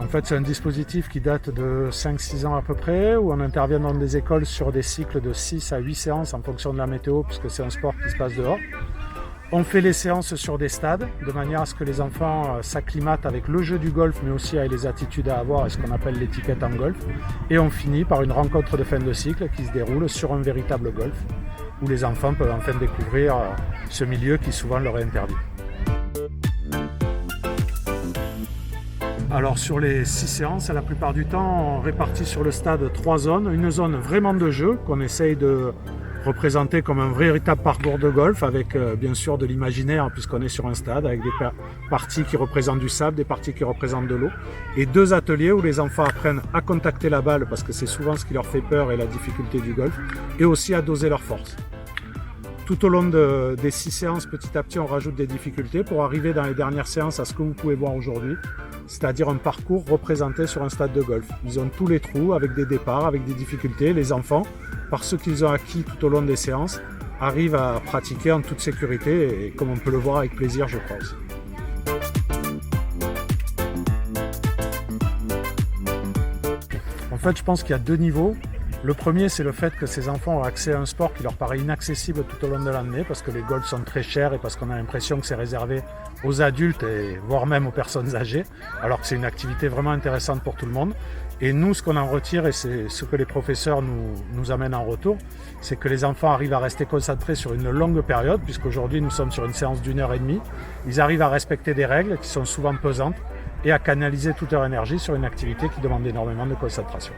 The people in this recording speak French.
En fait, c'est un dispositif qui date de 5-6 ans à peu près, où on intervient dans des écoles sur des cycles de 6 à 8 séances en fonction de la météo, puisque c'est un sport qui se passe dehors. On fait les séances sur des stades, de manière à ce que les enfants s'acclimatent avec le jeu du golf, mais aussi avec les attitudes à avoir et ce qu'on appelle l'étiquette en golf. Et on finit par une rencontre de fin de cycle qui se déroule sur un véritable golf, où les enfants peuvent enfin découvrir ce milieu qui souvent leur est interdit. Alors sur les 6 séances, la plupart du temps, on répartit sur le stade 3 zones. Une zone vraiment de jeu qu'on essaye de représenter comme un véritable parcours de golf avec bien sûr de l'imaginaire puisqu'on est sur un stade avec des parties qui représentent du sable, des parties qui représentent de l'eau et 2 ateliers où les enfants apprennent à contacter la balle parce que c'est souvent ce qui leur fait peur et la difficulté du golf et aussi à doser leur force. Tout au long des 6 séances, petit à petit, on rajoute des difficultés pour arriver dans les dernières séances à ce que vous pouvez voir aujourd'hui, c'est-à-dire un parcours représenté sur un stade de golf. Ils ont tous les trous avec des départs, avec des difficultés. Les enfants, par ce qu'ils ont acquis tout au long des séances, arrivent à pratiquer en toute sécurité et comme on peut le voir avec plaisir, je crois aussi. En fait, je pense qu'il y a 2 niveaux. Le premier, c'est le fait que ces enfants ont accès à un sport qui leur paraît inaccessible tout au long de l'année parce que les golfs sont très chers et parce qu'on a l'impression que c'est réservé aux adultes et voire même aux personnes âgées, alors que c'est une activité vraiment intéressante pour tout le monde. Et nous, ce qu'on en retire, et c'est ce que les professeurs nous amènent en retour, c'est que les enfants arrivent à rester concentrés sur une longue période, puisqu'aujourd'hui nous sommes sur une séance d'1h30. Ils arrivent à respecter des règles qui sont souvent pesantes et à canaliser toute leur énergie sur une activité qui demande énormément de concentration.